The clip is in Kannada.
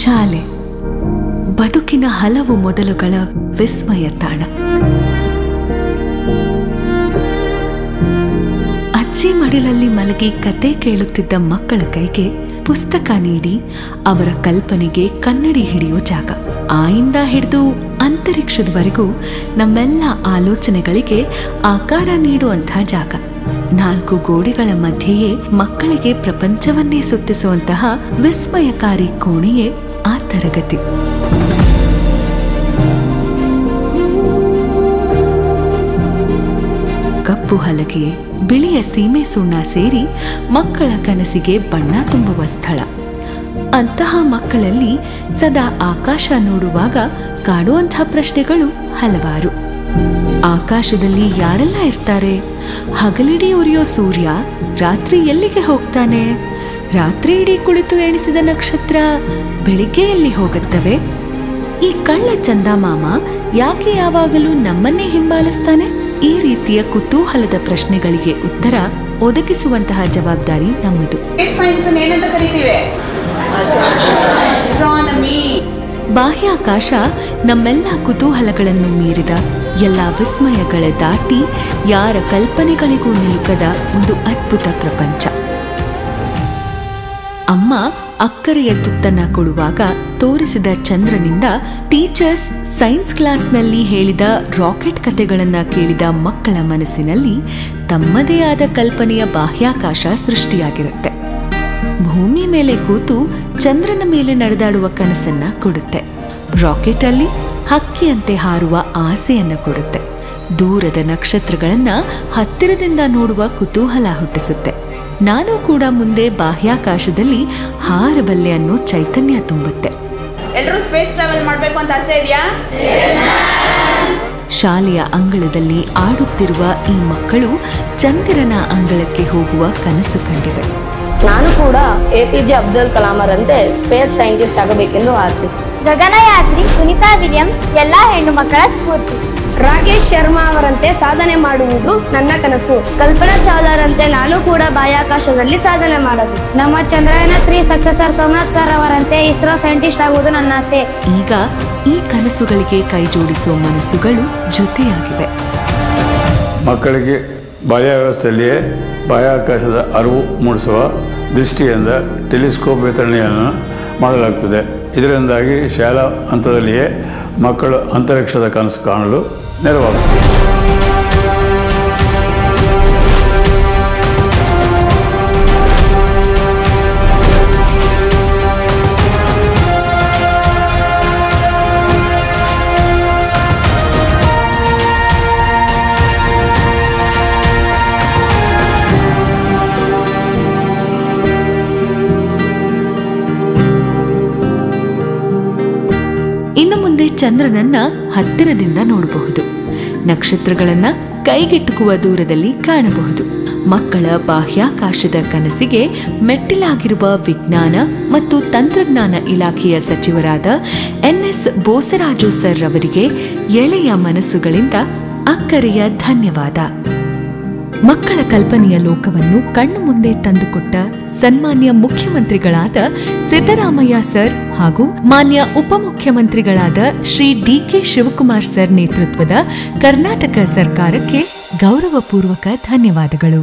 ಶಾಲೆ ಬದುಕಿನ ಹಲವು ಮೊದಲುಗಳ ವಿಸ್ಮಯ ತಾಣ. ಅಜ್ಜಿ ಮಡಿಲಲ್ಲಿ ಮಲಗಿ ಕತೆ ಕೇಳುತ್ತಿದ್ದ ಮಕ್ಕಳ ಕೈಗೆ ಪುಸ್ತಕ ನೀಡಿ ಅವರ ಕಲ್ಪನೆಗೆ ಕನ್ನಡಿ ಹಿಡಿಯೋ ಜಾಗ. ಆಯಿಂದ ಹಿಡಿದು ಅಂತರಿಕ್ಷದವರೆಗೂ ನಮ್ಮೆಲ್ಲ ಆಲೋಚನೆಗಳಿಗೆ ಆಕಾರ ನೀಡುವಂಥ ಜಾಗ. 4 ಗೋಡೆಗಳ ಮಧ್ಯೆಯೇ ಮಕ್ಕಳಿಗೆ ಪ್ರಪಂಚವನ್ನೇ ಸುತ್ತಿಸುವಂತಹ ವಿಸ್ಮಯಕಾರಿ ಕೋಣೆಯೇ ಆ ತರಗತಿ. ಕಪ್ಪು ಹಲಗೆ, ಬಿಳಿಯ ಸೀಮೆ ಸುಣ್ಣ ಸೇರಿ ಮಕ್ಕಳ ಕನಸಿಗೆ ಬಣ್ಣ ತುಂಬುವ ಸ್ಥಳ. ಅಂತಹ ಮಕ್ಕಳಲ್ಲಿ ಸದಾ ಆಕಾಶ ನೋಡುವಾಗ ಕಾಡುವಂಥ ಪ್ರಶ್ನೆಗಳು ಹಲವಾರು. ಆಕಾಶದಲ್ಲಿ ಯಾರೆಲ್ಲ ಇರ್ತಾರೆ? ಹಗಲಿಡೀ ಉರಿಯೋ ಸೂರ್ಯ ರಾತ್ರಿ ಎಲ್ಲಿಗೆ ಹೋಗ್ತಾನೆ? ರಾತ್ರಿ ಇಡೀ ಕುಳಿತು ಎಣಿಸಿದ ನಕ್ಷತ್ರ ಬೆಳಿಗ್ಗೆ ಎಲ್ಲಿ ಹೋಗುತ್ತವೆ? ಈ ಕಳ್ಳ ಚಂದಮಾಮ ಯಾಕೆ ಯಾವಾಗಲೂ ನಮ್ಮನ್ನೇ ಹಿಂಬಾಲಿಸ್ತಾನೆ? ಈ ರೀತಿಯ ಕುತೂಹಲದ ಪ್ರಶ್ನೆಗಳಿಗೆ ಉತ್ತರ ಒದಗಿಸುವಂತಹ ಜವಾಬ್ದಾರಿ ನಮ್ಮದು. ಬಾಹ್ಯಾಕಾಶ ನಮ್ಮೆಲ್ಲ ಕುತೂಹಲಗಳನ್ನು ಮೀರಿದ, ಎಲ್ಲ ವಿಸ್ಮಯಗಳ ದಾಟಿ, ಯಾರ ಕಲ್ಪನೆಗಳಿಗೂ ನಿಲುಕದ ಒಂದು ಅದ್ಭುತ ಪ್ರಪಂಚ. ಅಮ್ಮ ಅಕ್ಕರೆಯ ತುತ್ತನ್ನ ಕೊಡುವಾಗ ತೋರಿಸಿದ ಚಂದ್ರನಿಂದ ಟೀಚರ್ಸ್ ಸೈನ್ಸ್ ಕ್ಲಾಸ್ನಲ್ಲಿ ಹೇಳಿದ ರಾಕೆಟ್ ಕಥೆಗಳನ್ನ ಕೇಳಿದ ಮಕ್ಕಳ ಮನಸ್ಸಿನಲ್ಲಿ ತಮ್ಮದೇ ಆದ ಕಲ್ಪನೆಯ ಬಾಹ್ಯಾಕಾಶ ಸೃಷ್ಟಿಯಾಗಿರುತ್ತೆ. ಭೂಮಿ ಮೇಲೆ ಕೂತು ಚಂದ್ರನ ಮೇಲೆ ನಡೆದಾಡುವ ಕನಸನ್ನ ಕೊಡುತ್ತೆ. ರಾಕೆಟ್ ಅಲ್ಲಿ ಹಕ್ಕಿಯಂತೆ ಹಾರುವ ಆಸೆಯನ್ನ ಕೊಡುತ್ತೆ. ದೂರದ ನಕ್ಷತ್ರಗಳನ್ನ ಹತ್ತಿರದಿಂದ ನೋಡುವ ಕುತೂಹಲ ಹುಟ್ಟಿಸುತ್ತೆ. ನಾನು ಕೂಡ ಮುಂದೆ ಬಾಹ್ಯಾಕಾಶದಲ್ಲಿ ಹಾರಬಲ್ಲೆ ಅನ್ನೋ ಚೈತನ್ಯ ತುಂಬುತ್ತೆ. ಎಲ್ಲರೂ ಸ್ಪೇಸ್ ಟ್ರಾವೆಲ್ ಮಾಡಬೇಕು ಅಂತ ಆಸೆ ಇದೆಯಾ? ಶಾಲೆಯ ಅಂಗಳದಲ್ಲಿ ಆಡುತ್ತಿರುವ ಈ ಮಕ್ಕಳು ಚಂದಿರನ ಅಂಗಳಕ್ಕೆ ಹೋಗುವ ಕನಸು ಕಂಡಿವೆ. ನಾನು ಕೂಡ APJ ಅಬ್ದುಲ್ ಕಲಾಮರಂತೆ ಸ್ಪೇಸ್ ಸೈಂಟಿಸ್ಟ್ ಆಗಬೇಕೆಂದು ಆಸೆ. ಗಗನಯಾತ್ರಿ ಸುನಿತಾ ವಿಲಿಯಮ್ಸ್ ಎಲ್ಲ ಹೆಣ್ಣು ಮಕ್ಕಳ ಸ್ಫೂರ್ತಿ. ರಾಕೇಶ್ ಶರ್ಮಾ ಅವರಂತೆ ಸಾಧನೆ ಮಾಡುವುದು ನನ್ನ ಕನಸು. ಕಲ್ಪನಾ ಚಾವ್ಲಾರಂತೆ ನಾನು ಕೂಡ ಬಾಹ್ಯಾಕಾಶದಲ್ಲಿ ಸಾಧನೆ ಮಾಡಬೇಕು. ನಮ್ಮ ಚಂದ್ರಯಾನ 3 ಸಕ್ಸೆಸರ್ ಸೋಮನಾಥ್ ಸರ್ ಅವರಂತೆ ಇಸ್ರೋ ಸೈಂಟಿಸ್ಟ್ ಆಗುವುದು ನನ್ನ ಆಸೆ. ಈಗ ಈ ಕನಸುಗಳಿಗೆ ಕೈ ಜೋಡಿಸುವ ಮನಸ್ಸುಗಳು ಜೊತೆಯಾಗಿವೆ. ಮಕ್ಕಳಿಗೆ ಬಾಲ್ಯಾವಸ್ಥೆಯಲ್ಲಿಯೇ ಬಾಹ್ಯಾಕಾಶದ ಅರಿವು ಮೂಡಿಸುವ ದೃಷ್ಟಿಯಿಂದ ಟೆಲಿಸ್ಕೋಪ್ ವಿತರಣೆಯನ್ನು ಮಾಡಲಾಗ್ತದೆ. ಇದರಿಂದಾಗಿ ಶಾಲಾ ಹಂತದಲ್ಲಿಯೇ ಮಕ್ಕಳು ಅಂತರಿಕ್ಷದ ಕನಸು ಕಾಣಲು ನೆರವಾಗುತ್ತದೆ. ಇನ್ನು ಮುಂದೆ ಚಂದ್ರನನ್ನ ಹತ್ತಿರದಿಂದ ನೋಡಬಹುದು. ನಕ್ಷತ್ರಗಳನ್ನ ಕೈಗೆಟುಕುವ ದೂರದಲ್ಲಿ ಕಾಣಬಹುದು. ಮಕ್ಕಳ ಬಾಹ್ಯಾಕಾಶದ ಕನಸಿಗೆ ಮೆಟ್ಟಿಲಾಗಿರುವ ವಿಜ್ಞಾನ ಮತ್ತು ತಂತ್ರಜ್ಞಾನ ಇಲಾಖೆಯ ಸಚಿವರಾದ NS ಬೋಸರಾಜು ಸರ್ ಅವರಿಗೆ ಎಳೆಯ ಮನಸ್ಸುಗಳಿಂದ ಅಕ್ಕರೆಯ ಧನ್ಯವಾದ. ಮಕ್ಕಳ ಕಲ್ಪನೆಯ ಲೋಕವನ್ನು ಕಣ್ಣು ಮುಂದೆ ತಂದುಕೊಟ್ಟ ಸನ್ಮಾನ್ಯ ಮುಖ್ಯಮಂತ್ರಿಗಳಾದ ಸಿದ್ದರಾಮಯ್ಯ ಸರ್ ಹಾಗೂ ಮಾನ್ಯ ಉಪಮುಖ್ಯಮಂತ್ರಿಗಳಾದ ಶ್ರೀ DK ಶಿವಕುಮಾರ್ ಸರ್ ನೇತೃತ್ವದ ಕರ್ನಾಟಕ ಸರ್ಕಾರಕ್ಕೆ ಗೌರವಪೂರ್ವಕ ಧನ್ಯವಾದಗಳು.